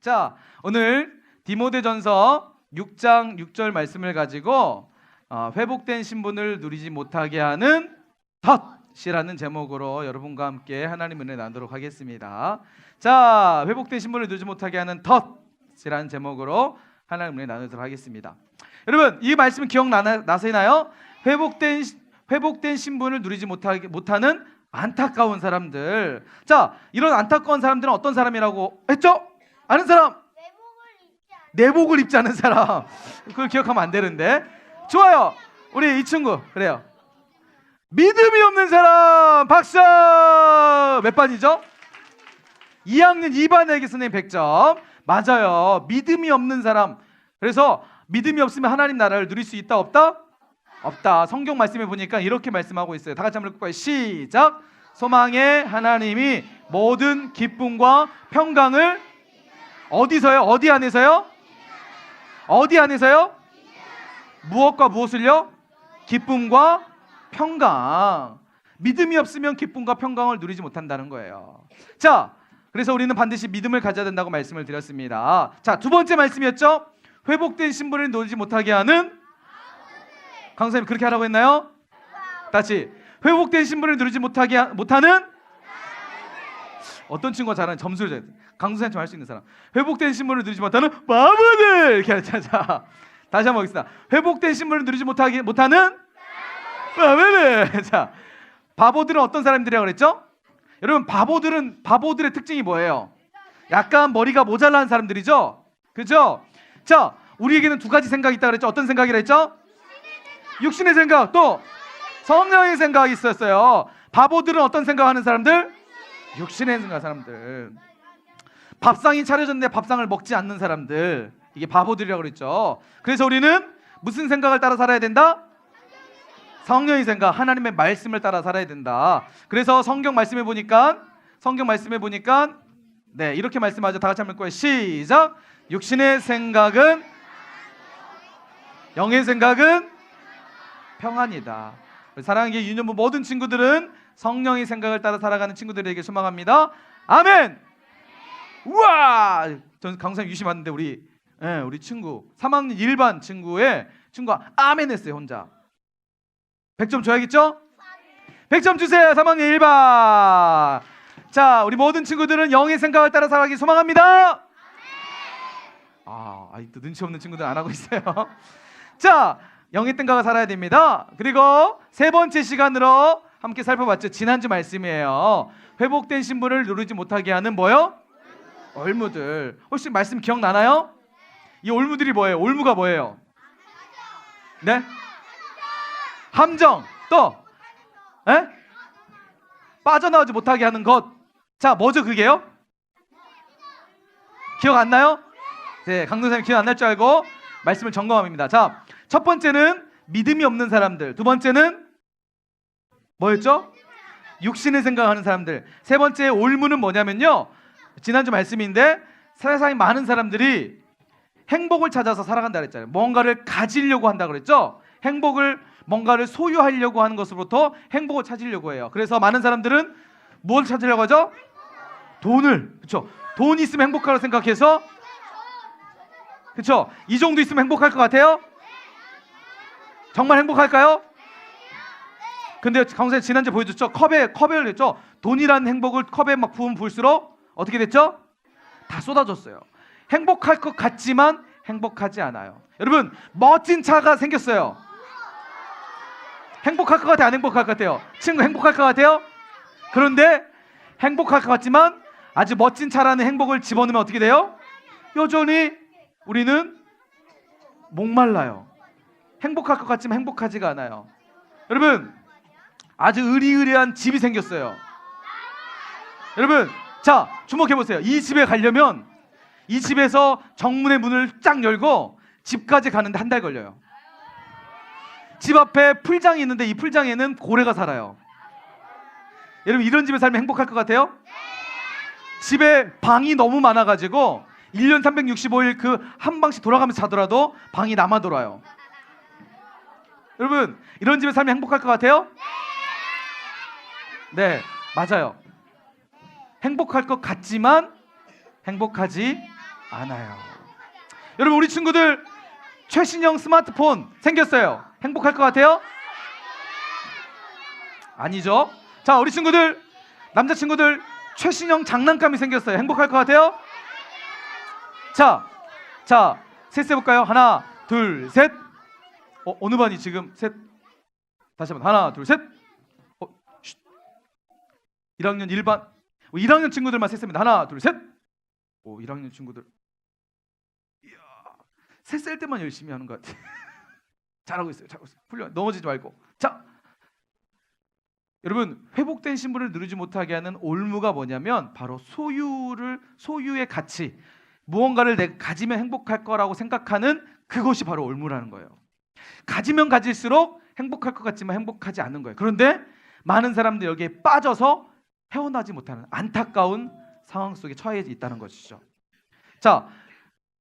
자, 오늘 디모데전서 6장 6절 말씀을 가지고 회복된 신분을 누리지 못하게 하는 덫이라는 제목으로 여러분과 함께 하나님 은혜 나누도록 하겠습니다. 자, 회복된 신분을 누리지 못하게 하는 덫이라는 제목으로 하나님 은혜 나누도록 하겠습니다. 여러분, 이 말씀 기억나시나요? 회복된 신분을 누리지 못하는 안타까운 사람들. 자, 이런 안타까운 사람들은 어떤 사람이라고 했죠? 아는 사람? 내복을 입지 않은 사람. 그걸 기억하면 안 되는데. 좋아요. 우리 이 친구 그래요. 믿음이 없는 사람. 박수. 몇 반이죠? 2학년 2반에게 선생님 100점. 맞아요. 믿음이 없는 사람. 그래서 믿음이 없으면 하나님 나라를 누릴 수 있다 없다? 없다. 성경 말씀에 보니까 이렇게 말씀하고 있어요. 다 같이 한번 읽을까요? 시작. 소망의 하나님이 모든 기쁨과 평강을 어디서요? 어디 안에서요? 어디 안에서요? 무엇과 무엇을요? 기쁨과 평강. 믿음이 없으면 기쁨과 평강을 누리지 못한다는 거예요. 자, 그래서 우리는 반드시 믿음을 가져야 된다고 말씀을 드렸습니다. 자, 두 번째 말씀이었죠? 회복된 신분을 누리지 못하게 하는 강사님 그렇게 하라고 했나요? 다시 회복된 신분을 누리지 못하는 어떤 친구가 잘하는 점수를 줘야 돼. 강수사님 좀 할 수 있는 사람. 회복된 신분을 누리지 못하는 바보들. 이렇게 하자. 자, 다시 한번 보겠습니다. 회복된 신분을 누리지 못하는 바보들. 자, 바보들은 어떤 사람들이라고 그랬죠? 여러분, 바보들의 특징이 뭐예요? 약간 머리가 모자란 사람들이죠? 그죠? 자, 우리에게는 두 가지 생각이 있다고 그랬죠? 어떤 생각이라 했죠? 육신의 생각, 또 성령의 생각이 있었어요. 바보들은 어떤 생각하는 사람들? 육신의 생각 사람들. 밥상이 차려졌는데 밥상을 먹지 않는 사람들, 이게 바보들이라고 그랬죠. 그래서 우리는 무슨 생각을 따라 살아야 된다? 성령의 생각, 하나님의 말씀을 따라 살아야 된다. 그래서 성경 말씀에 보니까 네, 이렇게 말씀하죠. 다 같이 한번 읽고요. 시작. 육신의 생각은 영의 생각은 평안이다. 사랑하는 유년부 모든 친구들은 성령의 생각을 따라 살아가는 친구들에게 소망합니다. 아멘. 우와, 전 강사님 유심 왔는데 우리 친구 3학년 1반 친구가 아멘 했어요. 혼자 100점 줘야겠죠? 100점 주세요. 3학년 1반. 자, 우리 모든 친구들은 영의 생각을 따라 살아가기 소망합니다. 아직도 눈치 없는 친구들 안 하고 있어요. 자, 영의 생각을 살아야 됩니다. 그리고 세 번째 시간으로 함께 살펴봤죠. 지난주 말씀이에요. 회복된 신분을 누리지 못하게 하는 뭐요? 올무들. 혹시 말씀 기억나나요? 이 올무들이 뭐예요? 올무가 뭐예요? 네? 함정. 또 빠져나오지 못하게 하는 것. 자, 뭐죠 그게요? 기억 안 나요? 네, 강동사님 기억 안 날 줄 알고 말씀을 점검합니다. 자, 첫 번째는 믿음이 없는 사람들. 두 번째는 뭐였죠? 육신을 생각하는 사람들. 세 번째 올무는 뭐냐면요, 지난주 말씀인데 세상에 많은 사람들이 행복을 찾아서 살아간다 그랬잖아요. 뭔가를 가지려고 한다 그랬죠. 뭔가를 소유하려고 하는 것으로부터 행복을 찾으려고 해요. 그래서 많은 사람들은 무엇을 찾으려고 하죠? 돈을. 그렇죠? 돈 있으면 행복하다고 생각해서, 그렇죠? 이 정도 있으면 행복할 것 같아요? 정말 행복할까요? 근데 강사님 지난주에 보여줬죠? 컵을 냈죠? 돈이라는 행복을 컵에 막 부을수록 어떻게 됐죠? 다 쏟아졌어요. 행복할 것 같지만 행복하지 않아요. 여러분, 멋진 차가 생겼어요. 행복할 것 같아요? 안 행복할 것 같아요? 친구 행복할 것 같아요? 그런데 행복할 것 같지만 아주 멋진 차라는 행복을 집어넣으면 어떻게 돼요? 여전히 우리는 목말라요. 행복할 것 같지만 행복하지가 않아요. 여러분, 아주 의리의리한 집이 생겼어요. 여러분, 자, 주목해보세요. 이 집에 가려면 이 집에서 정문의 문을 쫙 열고 집까지 가는데 한 달 걸려요. 집 앞에 풀장이 있는데 이 풀장에는 고래가 살아요. 여러분, 이런 집에 살면 행복할 것 같아요? 집에 방이 너무 많아가지고 1년 365일 그 한 방씩 돌아가면서 자더라도 방이 남아 돌아요. 여러분, 이런 집에 살면 행복할 것 같아요? 네, 맞아요. 행복할 것 같지만 행복하지 않아요. 여러분, 우리 친구들 최신형 스마트폰 생겼어요. 행복할 것 같아요? 아니죠. 자, 우리 친구들, 남자친구들 최신형 장난감이 생겼어요. 행복할 것 같아요? 자, 셋 해볼까요? 하나, 둘, 셋. 어느 반이 지금 셋? 다시 한번 하나, 둘, 셋. 1학년 1반. 1학년 친구들만 셋입니다. 하나, 둘, 셋. 1학년 친구들. 이야, 셋 셀 때만 열심히 하는 것 같아. 잘하고 있어요. 훌륭. 넘어지지 말고. 자, 여러분, 회복된 신분을 누리지 못하게 하는 올무가 뭐냐면 바로 소유의 가치, 무언가를 내가 가지면 행복할 거라고 생각하는 그것이 바로 올무라는 거예요. 가지면 가질수록 행복할 것 같지만 행복하지 않는 거예요. 그런데 많은 사람들이 여기에 빠져서 헤어나지 못하는 안타까운 상황 속에 처해 있다는 것이죠. 자,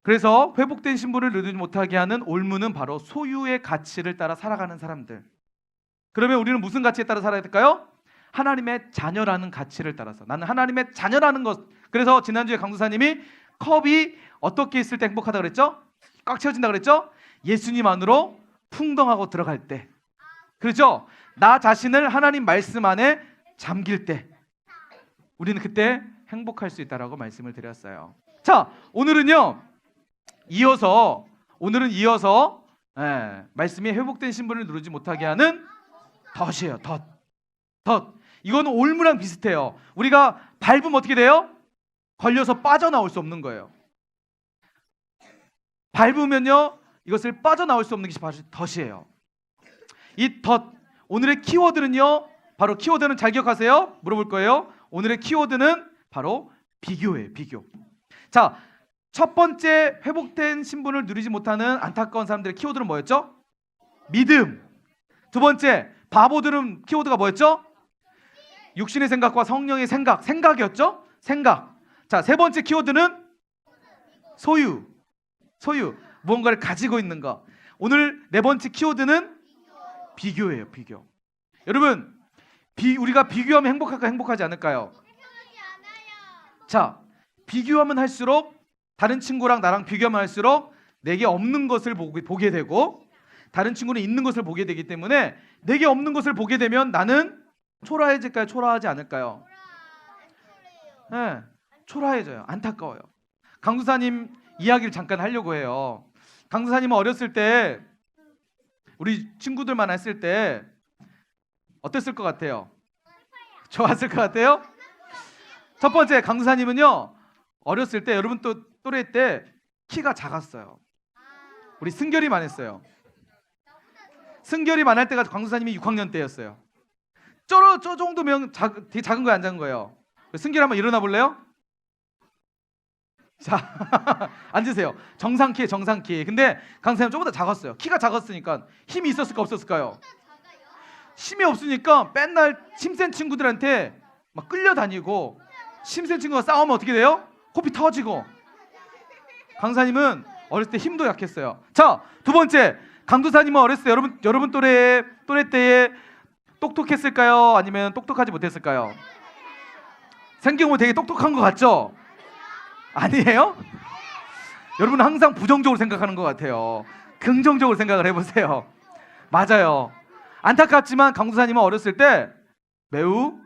그래서 회복된 신분을 누리지 못하게 하는 올무는 바로 소유의 가치를 따라 살아가는 사람들. 그러면 우리는 무슨 가치에 따라 살아야 될까요? 하나님의 자녀라는 가치를 따라서. 나는 하나님의 자녀라는 것. 그래서 지난주에 강도사님이 컵이 어떻게 있을 때 행복하다 그랬죠? 꽉 채워진다 그랬죠? 예수님 안으로 풍덩하고 들어갈 때. 그렇죠? 나 자신을 하나님 말씀 안에 잠길 때 우리는 그때 행복할 수 있다라고 말씀을 드렸어요. 자, 오늘은 이어서 말씀이 회복된 신분을 누리지 못하게 하는 덫이에요. 덫. 이거는 올무랑 비슷해요. 우리가 밟으면 어떻게 돼요? 걸려서 빠져나올 수 없는 거예요. 밟으면요, 이것을 빠져나올 수 없는 것이 바로 덫이에요. 이 덫, 오늘의 키워드는요, 바로 키워드는 잘 기억하세요. 물어볼 거예요. 오늘의 키워드는 바로 비교예요. 비교. 자, 첫 번째 회복된 신분을 누리지 못하는 안타까운 사람들의 키워드는 뭐였죠? 믿음. 두 번째, 바보들은 키워드가 뭐였죠? 육신의 생각과 성령의 생각이었죠? 생각. 자, 세 번째 키워드는 소유. 무언가를 가지고 있는 것. 오늘 네 번째 키워드는 비교예요. 비교. 여러분, 우리가 비교하면 행복할까 행복하지 않을까요? 자, 비교하면 할수록, 다른 친구랑 나랑 비교하면 할수록 내게 없는 것을 보게 되고, 다른 친구는 있는 것을 보게 되기 때문에 내게 없는 것을 보게 되면 나는 초라해질까요? 초라하지 않을까요? 네, 초라해져요. 안타까워요. 강도사님 이야기를 잠깐 하려고 해요. 강도사님은 어렸을 때 우리 친구들만 했을 때 어땠을 것 같아요? 좋았을 것 같아요? 첫 번째, 강도사님은요, 어렸을 때, 여러분 또 또래 때 키가 작았어요. 우리 승결이만 했어요. 승결이만 할 때가 강도사님이 6학년 때였어요. 저 정도면 되게 작은 거예요, 안 작은 거예요? 승결 한번 일어나 볼래요? 자, 앉으세요. 정상 키. 근데 강도사님 조금 더 작았어요. 키가 작았으니까 힘이 있었을까 없었을까요? 힘이 없으니까 맨날 힘센 친구들한테 막 끌려다니고, 힘센 친구가 싸우면 어떻게 돼요? 코피 터지고. 강도사님은 어렸을 때 힘도 약했어요. 자, 두 번째, 강도사님은 어렸을 때 여러분 또래 때에 똑똑했을까요? 아니면 똑똑하지 못했을까요? 생각해보면 되게 똑똑한 것 같죠? 아니에요? 여러분은 항상 부정적으로 생각하는 것 같아요. 긍정적으로 생각을 해보세요. 맞아요. 안타깝지만 강도사님은 어렸을 때 매우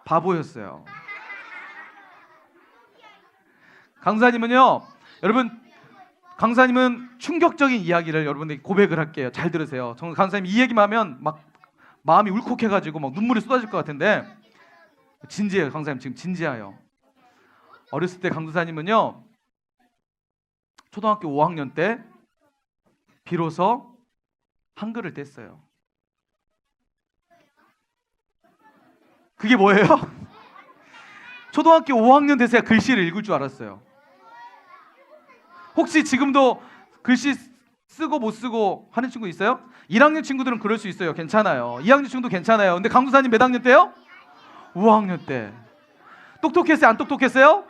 바보였어요. 강도사님은요, 여러분, 강도사님은 충격적인 이야기를 여러분들에게 고백을 할게요. 잘 들으세요. 정말 강도사님 이 얘기만 하면 막 마음이 울컥해가지고 막 눈물이 쏟아질 것 같은데, 진지해요. 강도사님 지금 진지해요. 어렸을 때 강도사님은요, 초등학교 5학년 때 비로소 한글을 뗐어요. 그게 뭐예요? 초등학교 5학년 돼서야 글씨를 읽을 줄 알았어요. 혹시 지금도 글씨 쓰고 못 쓰고 하는 친구 있어요? 1학년 친구들은 그럴 수 있어요. 괜찮아요. 2학년 친구도 괜찮아요. 근데 강도사님 몇 학년 때요? 5학년 때. 똑똑했어요? 안 똑똑했어요?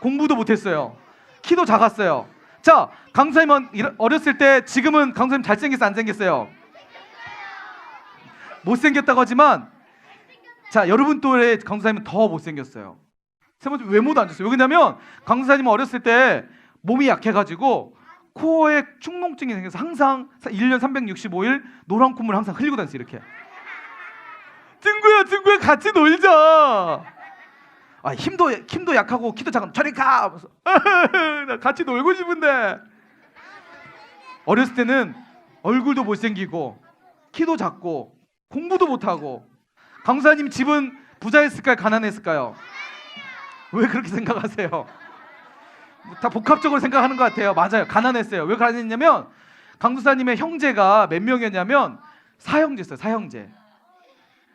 공부도 못했어요. 키도 작았어요. 자, 강도사님은 어렸을 때, 지금은 강도사님 잘생겼어요? 안 생겼어요? 못생겼다고 하지만, 자, 여러분 또래 강도사님은 더 못생겼어요. 세 번째 외모도 안 좋았어요. 왜냐면 강도사님은 어렸을 때 몸이 약해가지고 코어에 축농증이 생겨서 항상 1년 365일 노란 콧물을 항상 흘리고 다녔어요. 이렇게. 친구야 같이 놀자. 아, 힘도 약하고 키도 작은 저리 가. 하면서 나 같이 놀고 싶은데. 어렸을 때는 얼굴도 못생기고 키도 작고 공부도 못하고. 강도사님 집은 부자였을까요? 가난했을까요? 왜 그렇게 생각하세요? 다 복합적으로 생각하는 것 같아요. 맞아요. 가난했어요. 왜 가난했냐면 강도사님의 형제가 몇 명이었냐면 사형제였어요. 사형제.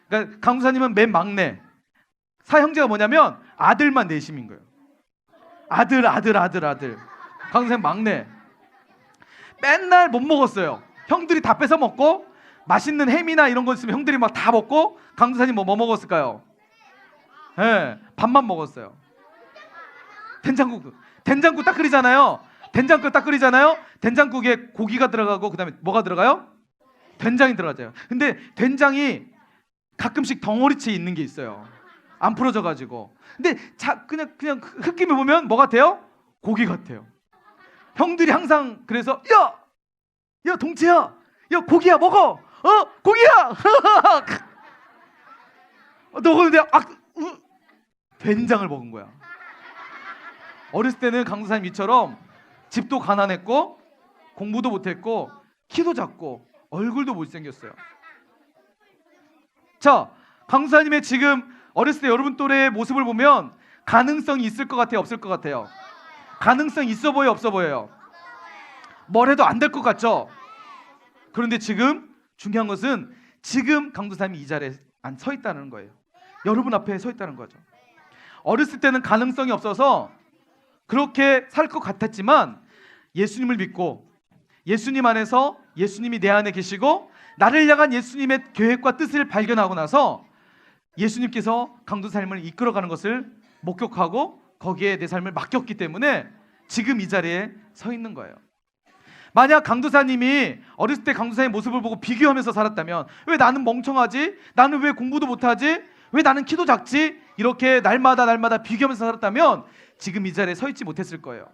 그러니까 강도사님은 맨 막내. 사형제가 뭐냐면 아들만 내심인 거예요. 아들. 강도사님 막내. 맨날 못 먹었어요. 형들이 다 뺏어 먹고 맛있는 햄이나 이런 거 있으면 형들이 막 다 먹고 강도사님 뭐 먹었을까요? 네, 밥만 먹었어요. 된장국 딱 끓이잖아요. 된장국에 고기가 들어가고 그다음에 뭐가 들어가요? 된장이 들어가죠. 근데 된장이 가끔씩 덩어리째 있는 게 있어요. 안 풀어져 가지고. 근데 그냥 홧김에 보면 뭐 같아요? 고기 같아요. 형들이 항상 그래서 야 동채야, 야 고기야 먹어. 고기야. 너 근데 된장을 먹은 거야. 어렸을 때는 강도사님 이처럼 집도 가난했고 공부도 못했고 키도 작고 얼굴도 못생겼어요. 자, 강도사님의 지금 어렸을 때 여러분 또래의 모습을 보면 가능성이 있을 것 같아요? 없을 것 같아요? 가능성 있어 보여요? 없어 보여요? 뭘 해도 안 될 것 같죠? 그런데 지금 중요한 것은 지금 강도사님이 이 자리에 서 있다는 거예요. 여러분 앞에 서 있다는 거죠. 어렸을 때는 가능성이 없어서 그렇게 살 것 같았지만 예수님을 믿고 예수님 안에서 예수님이 내 안에 계시고 나를 향한 예수님의 계획과 뜻을 발견하고 나서 예수님께서 강도사님을 이끌어가는 것을 목격하고 거기에 내 삶을 맡겼기 때문에 지금 이 자리에 서 있는 거예요. 만약 강도사님이 어렸을 때 강도사의 모습을 보고 비교하면서 살았다면 왜 나는 멍청하지? 나는 왜 공부도 못하지? 왜 나는 키도 작지? 이렇게 날마다 비교하면서 살았다면 지금 이 자리에 서 있지 못했을 거예요.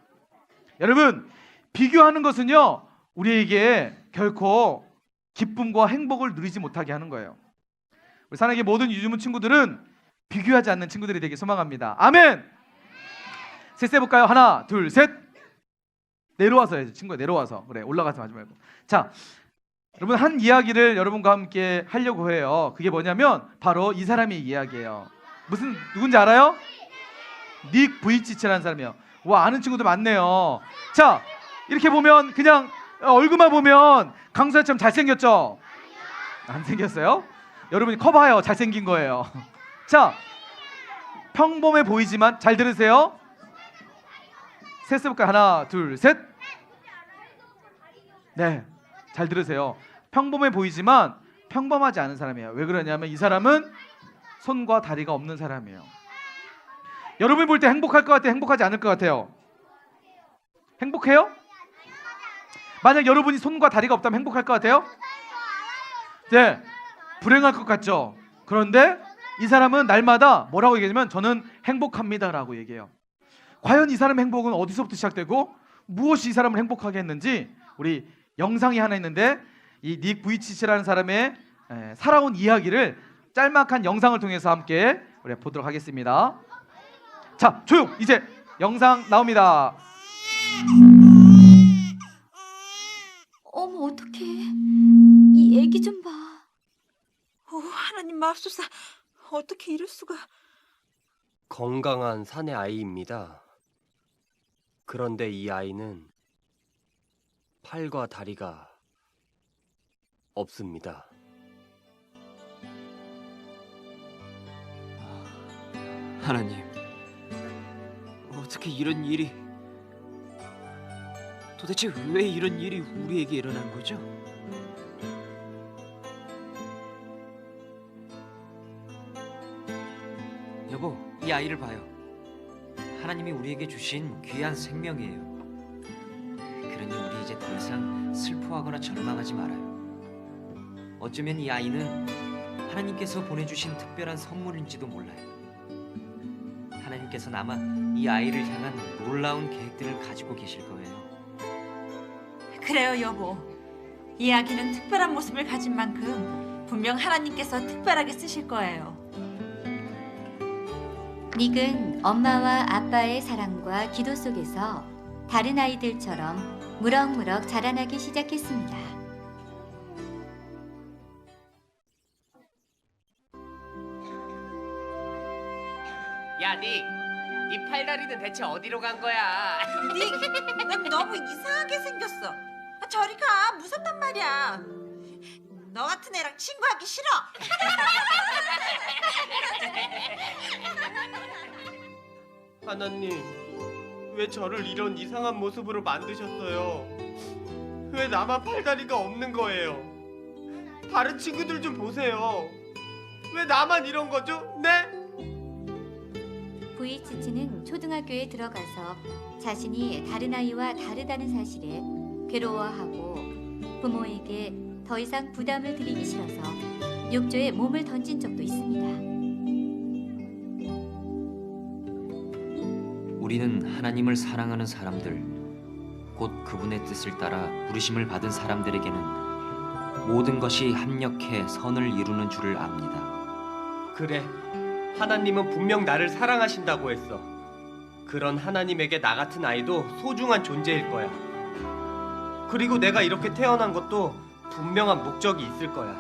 여러분, 비교하는 것은요 우리에게 결코 기쁨과 행복을 누리지 못하게 하는 거예요. 우리 사랑의 모든 유주문 친구들은 비교하지 않는 친구들이 되길 소망합니다. 아멘. 셋 해볼까요? 하나 둘 셋. 내려와서 해야지 친구야. 내려와서. 그래, 올라가서 하지 말고. 자, 여러분 한 이야기를 여러분과 함께 하려고 해요. 그게 뭐냐면 바로 이 사람의 이야기예요. 누군지 알아요? 닉 부이치치라는 사람이에요. 와, 아는 친구들 많네요. 자, 이렇게 보면 그냥 얼굴만 보면 강도사님처럼 잘생겼죠? 안 생겼어요? 여러분이 커봐요. 잘생긴 거예요. 자, 평범해 보이지만 잘 들으세요. 셋 해볼까요? 하나 둘 셋. 네, 잘 들으세요. 평범해 보이지만 평범하지 않은 사람이에요. 왜 그러냐면 이 사람은 손과 다리가 없는 사람이에요. 여러분이 볼 때 행복할 것 같아요? 행복하지 않을 것 같아요? 행복해요? 만약 여러분이 손과 다리가 없다면 행복할 것 같아요? 네, 불행할 것 같죠? 그런데 이 사람은 날마다 뭐라고 얘기하냐면 저는 행복합니다 라고 얘기해요. 과연 이 사람의 행복은 어디서부터 시작되고 무엇이 이 사람을 행복하게 했는지 우리 영상이 하나 있는데 이 닉 부이치치라는 사람의 살아온 이야기를 짤막한 영상을 통해서 함께 우리 보도록 하겠습니다. 자, 조용! 이제 영상 나옵니다. 어머, 어떡해. 이 애기 좀 봐. 하나님 맙소사. 어떻게 이럴 수가. 건강한 사내 아이입니다. 그런데 이 아이는 팔과 다리가 없습니다. 하나님, 어떻게 이런 일이, 도대체 왜 이런 일이 우리에게 일어난 거죠? 여보, 이 아이를 봐요. 하나님이 우리에게 주신 귀한 생명이에요. 그러니 우리 이제 더 이상 슬퍼하거나 절망하지 말아요. 어쩌면 이 아이는 하나님께서 보내주신 특별한 선물인지도 몰라요. 하나님께서는 아마 이 아이를 향한 놀라운 계획들을 가지고 계실 거예요. 그래요, 여보. 이 아기는 특별한 모습을 가진 만큼 분명 하나님께서 특별하게 쓰실 거예요. 닉은 엄마와 아빠의 사랑과 기도 속에서 다른 아이들처럼 무럭무럭 자라나기 시작했습니다. 야, 네 팔다리는 대체 어디로 간 거야? 닉, 넌 너무 이상하게 생겼어. 저리 가, 무섭단 말이야. 너 같은 애랑 친구하기 싫어. 하나님, 왜 저를 이런 이상한 모습으로 만드셨어요? 왜 나만 팔다리가 없는 거예요? 다른 친구들 좀 보세요. 왜 나만 이런 거죠? 네? 부이치치는 초등학교에 들어가서 자신이 다른 아이와 다르다는 사실에 괴로워하고 부모에게 더 이상 부담을 드리기 싫어서 욕조에 몸을 던진 적도 있습니다. 우리는 하나님을 사랑하는 사람들, 곧 그분의 뜻을 따라 부르심을 받은 사람들에게는 모든 것이 합력해 선을 이루는 줄을 압니다. 그래, 하나님은 분명 나를 사랑하신다고 했어. 그런 하나님에게 나 같은 아이도 소중한 존재일 거야. 그리고 내가 이렇게 태어난 것도 분명한 목적이 있을 거야.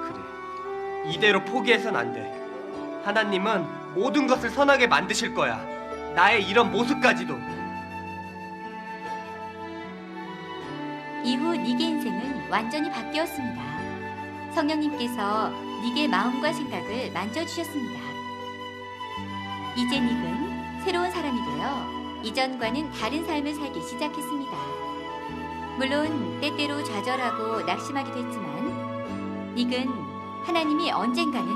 그래, 이대로 포기해선 안 돼. 하나님은 모든 것을 선하게 만드실 거야. 나의 이런 모습까지도. 이후 닉의 인생은 완전히 바뀌었습니다. 성령님께서 닉의 마음과 생각을 만져주셨습니다. 이제 닉은 새로운 사람이 되어 이전과는 다른 삶을 살기 시작했습니다. 물론 때때로 좌절하고 낙심하기도 했지만 닉은 하나님이 언젠가는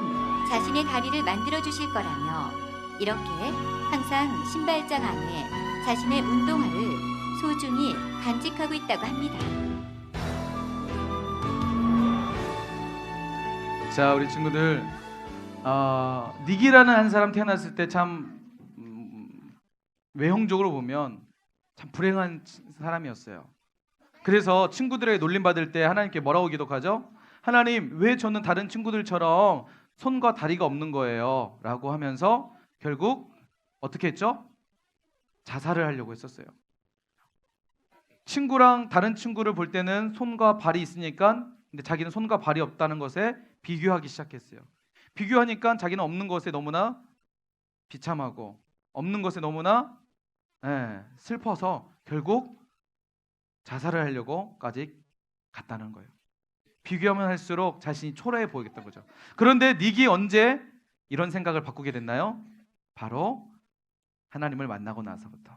자신의 다리를 만들어주실 거라며 이렇게 항상 신발장 안에 자신의 운동화를 소중히 간직하고 있다고 합니다. 자, 우리 친구들, 닉이라는 한 사람 태어났을 때 참 외형적으로 보면 참 불행한 사람이었어요. 그래서 친구들에게 놀림 받을 때 하나님께 뭐라고 기도하죠? 하나님, 왜 저는 다른 친구들처럼 손과 다리가 없는 거예요? 라고 하면서 결국 어떻게 했죠? 자살을 하려고 했었어요. 친구랑 다른 친구를 볼 때는 손과 발이 있으니까, 근데 자기는 손과 발이 없다는 것에 비교하기 시작했어요. 비교하니까 자기는 없는 것에 너무나 비참하고 없는 것에 너무나 슬퍼서 결국 자살을 하려고까지 갔다는 거예요. 비교하면 할수록 자신이 초라해 보이겠다는 거죠. 그런데 닉이 언제 이런 생각을 바꾸게 됐나요? 바로 하나님을 만나고 나서부터.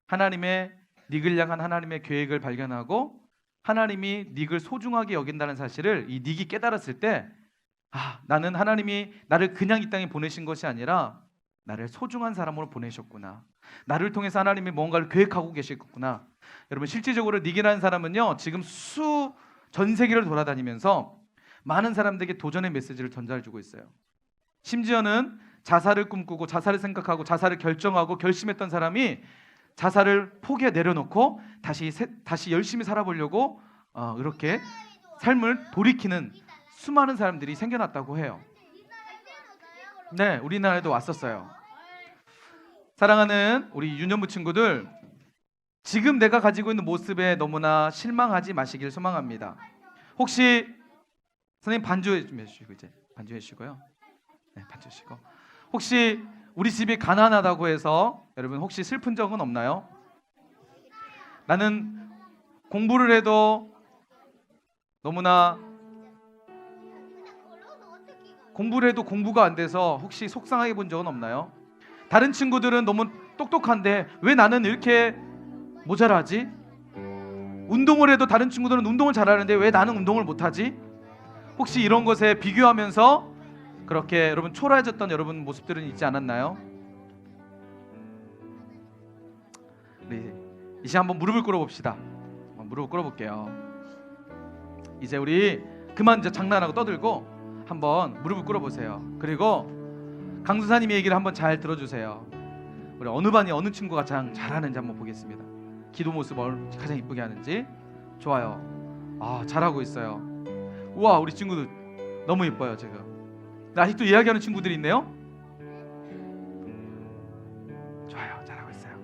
하나님의 닉을 향한 하나님의 계획을 발견하고 하나님이 닉을 소중하게 여긴다는 사실을 이 닉이 깨달았을 때, 나는 하나님이 나를 그냥 이 땅에 보내신 것이 아니라 나를 소중한 사람으로 보내셨구나. 나를 통해서 하나님이 뭔가를 계획하고 계시겠구나. 여러분, 실질적으로 닉이라는 사람은요, 지금 전 세계를 돌아다니면서 많은 사람들에게 도전의 메시지를 전달해주고 있어요. 심지어는 자살을 꿈꾸고 자살을 생각하고 자살을 결정하고 결심했던 사람이 자살을 포기해 내려놓고 다시 열심히 살아보려고 이렇게 삶을 돌이키는 수많은 사람들이 생겨났다고 해요. 네, 우리나라에도 왔었어요. 사랑하는 우리 유년부 친구들, 지금 내가 가지고 있는 모습에 너무나 실망하지 마시길 소망합니다. 혹시 선생님 반주 좀 해주시고, 이제 반주해 주시고요. 네, 반주 주시고. 혹시 우리 집이 가난하다고 해서 여러분 혹시 슬픈 적은 없나요? 나는 공부를 해도 너무나 공부가 안 돼서 혹시 속상하게 본 적은 없나요? 다른 친구들은 너무 똑똑한데 왜 나는 이렇게 모자라지? 운동을 해도 다른 친구들은 운동을 잘하는데 왜 나는 운동을 못하지? 혹시 이런 것에 비교하면서 그렇게 여러분 초라해졌던 여러분 모습들은 있지 않았나요? 우리 이제 한번 무릎을 꿇어봅시다. 무릎을 꿇어볼게요. 이제 우리 그만 이제 장난하고 떠들고 한번 무릎을 꿇어보세요. 그리고 강수사님의 얘기를 한번 잘 들어주세요. 우리 어느 반이 어느 친구가 가장 잘하는지 한번 보겠습니다. 기도 모습 가장 이쁘게 하는지. 좋아요. 아, 잘하고 있어요. 우와, 우리 친구들 너무 이뻐요 지금. 근데 아직도 이야기하는 친구들이 있네요. 좋아요, 잘하고 있어요.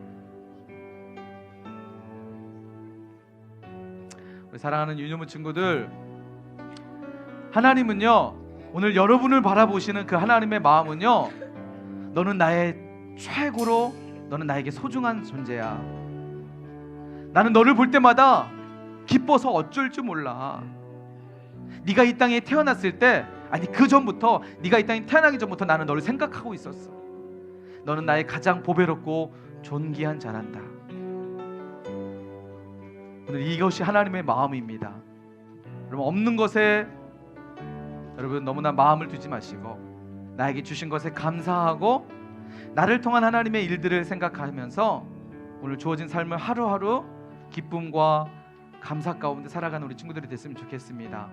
우리 사랑하는 유니모 친구들, 하나님은요 오늘 여러분을 바라보시는 그 하나님의 마음은요, 너는 나의 최고로, 너는 나에게 소중한 존재야. 나는 너를 볼 때마다 기뻐서 어쩔 줄 몰라. 네가 이 땅에 태어났을 때, 아니 그 전부터, 네가 이 땅에 태어나기 전부터 나는 너를 생각하고 있었어. 너는 나의 가장 보배롭고 존귀한 자란다. 오늘 이것이 하나님의 마음입니다. 여러분, 없는 것에 여러분 너무나 마음을 두지 마시고 나에게 주신 것에 감사하고 나를 통한 하나님의 일들을 생각하면서 오늘 주어진 삶을 하루하루 기쁨과 감사 가운데 살아가는 우리 친구들이 됐으면 좋겠습니다.